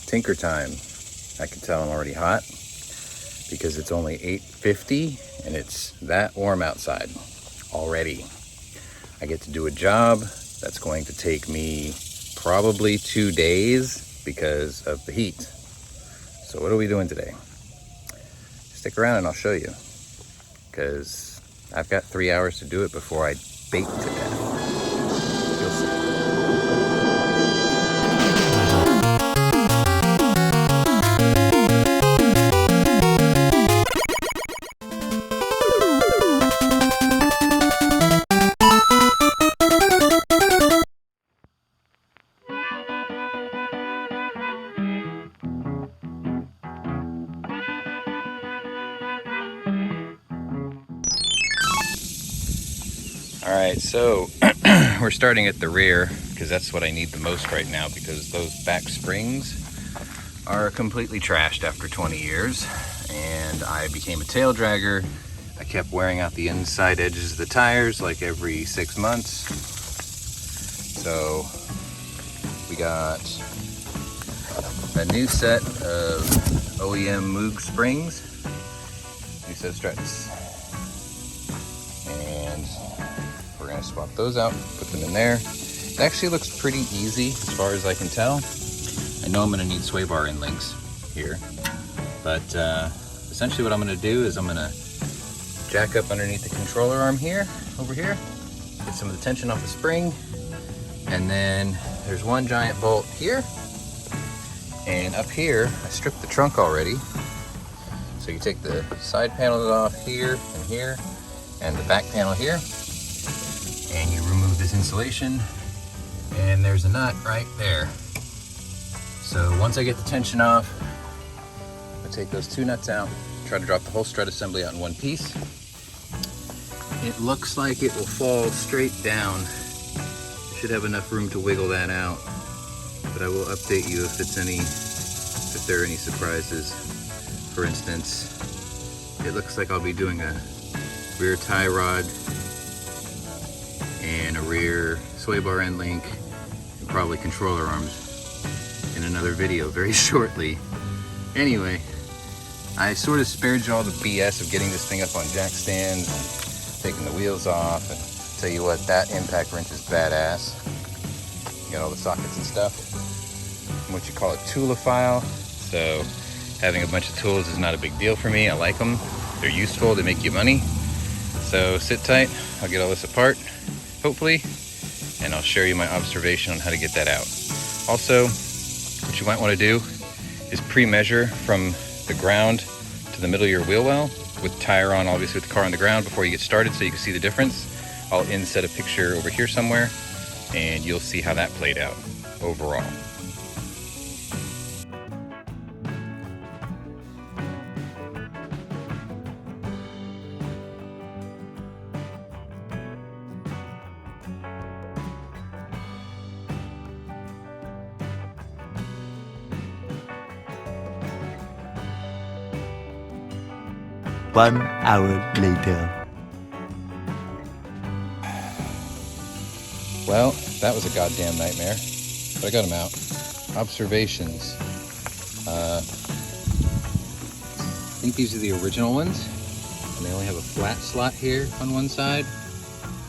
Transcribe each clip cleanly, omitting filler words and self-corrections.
tinker time. I can tell I'm already hot because it's only 8:50 and it's that warm outside already. I get to do a job that's going to take me probably 2 days because of the heat. So what are we doing today? Stick around and I'll show you, because I've got 3 hours to do it before I bake to death. You'll see. Alright, so we're starting at the rear because that's what I need the most right now, because those back springs are completely trashed after 20 years and I became a tail dragger. I kept wearing out the inside edges of the tires like every 6 months. So we got a new set of OEM Moog springs, new set of Struts. We're going to swap those out, put them in there. It actually looks pretty easy as far as I can tell. I know I'm going to need sway bar end links here, but essentially what I'm going to do is I'm going to jack up underneath the controller arm here, over here, get some of the tension off the spring, and then there's one giant bolt here, and up here I stripped the trunk already. So you take the side panels off here and here, and the back panel here, and you remove this insulation, and there's a nut right there. So once I get the tension off, I take those 2 nuts out, try to drop the whole strut assembly out in one piece. It looks like it will fall straight down. I should have enough room to wiggle that out, but I will update you if there are any surprises. For instance, it looks like I'll be doing a rear tie rod and a rear sway bar end link, and probably controller arms in another video very shortly. Anyway, I sort of spared you all the BS of getting this thing up on jack stands and taking the wheels off, and tell you what, that impact wrench is badass. You got all the sockets and stuff. I'm what you call a toolophile, so having a bunch of tools is not a big deal for me. I like them, they're useful, they make you money. So sit tight, I'll get all this apart, hopefully, and I'll share you my observation on how to get that out. Also, what you might want to do is pre-measure from the ground to the middle of your wheel well, with the tire on, obviously with the car on the ground, before you get started, so you can see the difference. I'll inset a picture over here somewhere, and you'll see how that played out overall. One hour later. Well, that was a goddamn nightmare, but I got them out. Observations. I think these are the original ones, and they only have a flat slot here on one side.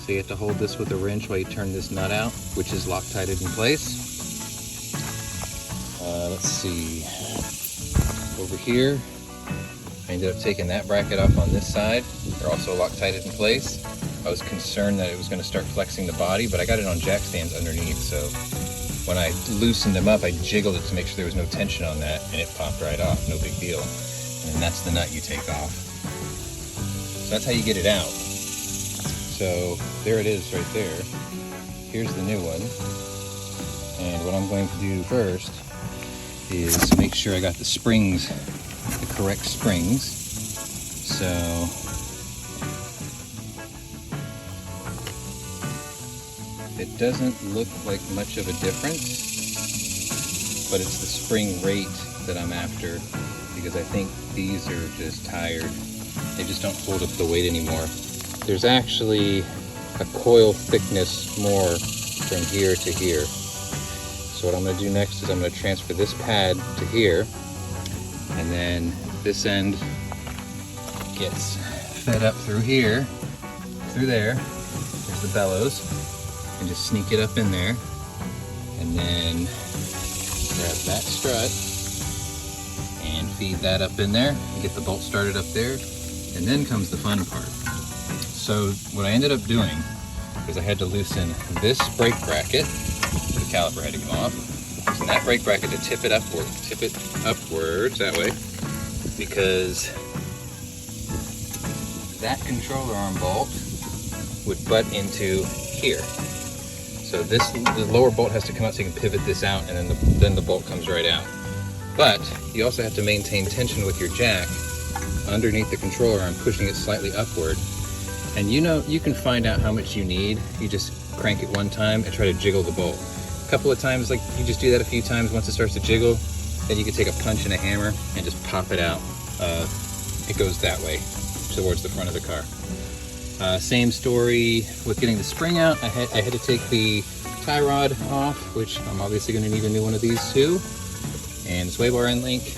So you have to hold this with a wrench while you turn this nut out, which is Loctited in place. Let's see. Over here, I ended up taking that bracket off on this side. They're also Loctited in place. I was concerned that it was going to start flexing the body, but I got it on jack stands underneath, so when I loosened them up, I jiggled it to make sure there was no tension on that, and it popped right off, no big deal. And that's the nut you take off. So that's how you get it out. So there it is right there. Here's the new one. And what I'm going to do first is make sure I got the springs, the correct springs. So it doesn't look like much of a difference, but it's the spring rate that I'm after, because I think these are just tired. They just don't hold up the weight anymore. There's actually a coil thickness more from here to here. So what I'm going to do next is I'm going to transfer this pad to here, and then this end gets fed up through here, through there. There's the bellows, and just sneak it up in there, and then grab that strut and feed that up in there, and get the bolt started up there, and then comes the fun part. So what I ended up doing is I had to loosen this brake bracket, the caliper had to come off, loosen that brake bracket to tip it upwards that way, because that controller arm bolt would butt into here. So the lower bolt has to come out so you can pivot this out, and then the bolt comes right out. But you also have to maintain tension with your jack underneath the controller arm, pushing it slightly upward. And you can find out how much you need. You just crank it one time and try to jiggle the bolt. A couple of times, like you just do that a few times, once it starts to jiggle, then you can take a punch and a hammer and just pop it out. It goes that way towards the front of the car. Same story with getting the spring out. I had to take the tie rod off, which I'm obviously going to need a new one of these too, and sway bar end link.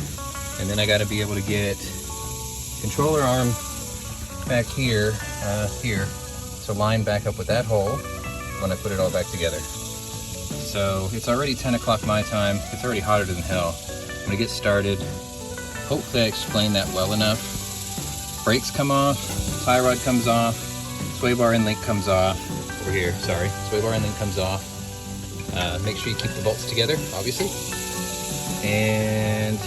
And then I got to be able to get controller arm back here to line back up with that hole when I put it all back together. So it's already 10 o'clock my time. It's already hotter than hell. I'm gonna get started. Hopefully I explained that well enough. Brakes come off, tie rod comes off, sway bar end link comes off. Over here, sorry. Sway bar end link comes off. Make sure you keep the bolts together, obviously. And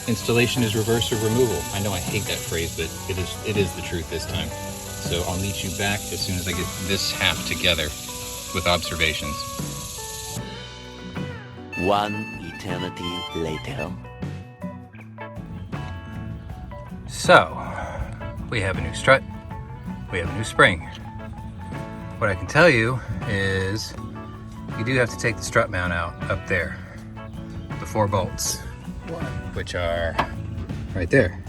installation is reverse or removal. I know I hate that phrase, but it is the truth this time. So I'll meet you back as soon as I get this half together with observations. One eternity later. So, we have a new strut, we have a new spring. What I can tell you is you do have to take the strut mount out up there, the 4 bolts, which are right there.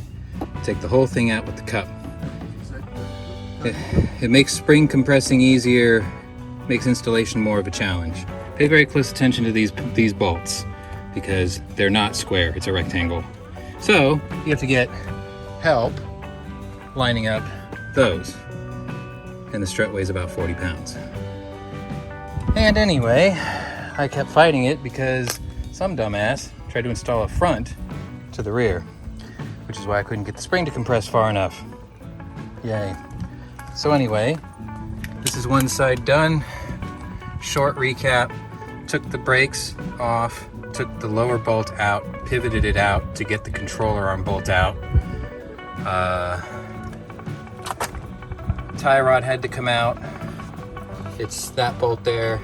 Take the whole thing out with the cup. It makes spring compressing easier, makes installation more of a challenge. Pay very close attention to these bolts because they're not square, it's a rectangle. So you have to get help lining up those. And the strut weighs about 40 pounds. And anyway, I kept fighting it because some dumbass tried to install a front to the rear, which is why I couldn't get the spring to compress far enough. Yay. So anyway, this is one side done. Short recap, took the brakes off, took the lower bolt out, pivoted it out to get the controller arm bolt out. Tie rod had to come out. It's that bolt there,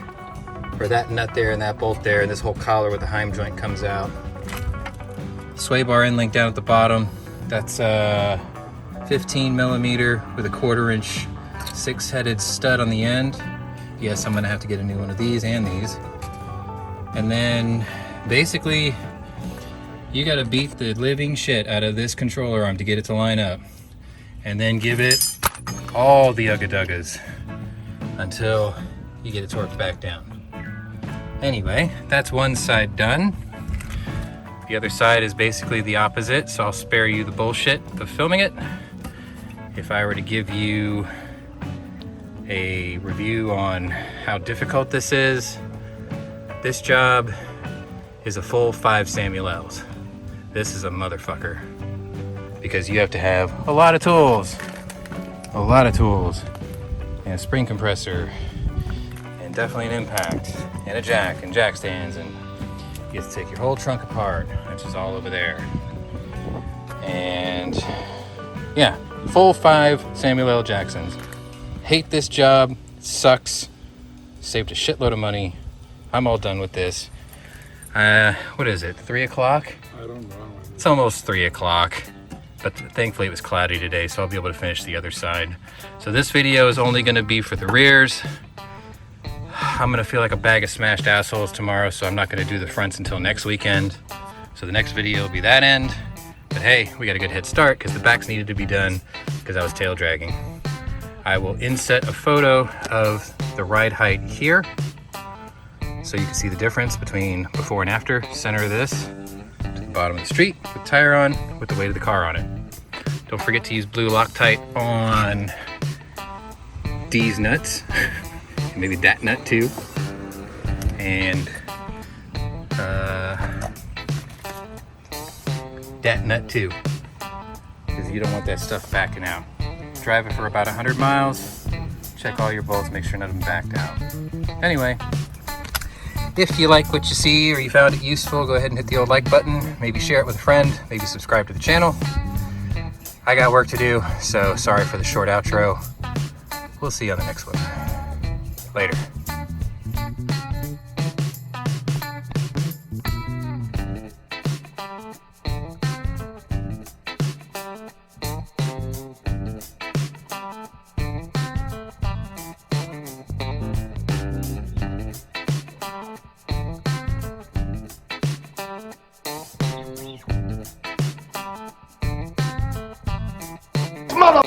or that nut there and that bolt there, and this whole collar with the heim joint comes out. Sway bar end link down at the bottom. That's 15 millimeter with a 1/4 inch 6-headed stud on the end. Yes, I'm gonna have to get a new one of these and these. And then basically you gotta beat the living shit out of this controller arm to get it to line up, and then give it all the ugga-duggas until you get it torqued back down. Anyway, that's one side done. The other side is basically the opposite, so I'll spare you the bullshit of filming it. If I were to give you a review on how difficult this is, this job is a full 5 Samuel L's. This is a motherfucker because you have to have a lot of tools, and a spring compressor, and definitely an impact, and a jack, and jack stands, and you have to take your whole trunk apart, which is all over there. And yeah, full 5 Samuel L. Jacksons. Hate this job, it sucks, saved a shitload of money. I'm all done with this. What is it, 3 o'clock? I don't know. It's almost 3 o'clock, but thankfully it was cloudy today, so I'll be able to finish the other side. So this video is only gonna be for the rears. I'm gonna feel like a bag of smashed assholes tomorrow, so I'm not gonna do the fronts until next weekend. So the next video will be that end. But hey, we got a good head start because the backs needed to be done because I was tail dragging. I will inset a photo of the ride height here so you can see the difference between before and after. Center of this to the bottom of the street with tire on, with the weight of the car on it. Don't forget to use blue Loctite on these nuts, maybe that nut too, and that nut too, because you don't want that stuff backing out. Drive it for about 100 miles, check all your bolts, make sure none of them backed out. Anyway, if you like what you see or you found it useful, go ahead and hit the old like button, maybe share it with a friend, maybe subscribe to the channel. I got work to do, so sorry for the short outro. We'll see you on the next one. Later. Mother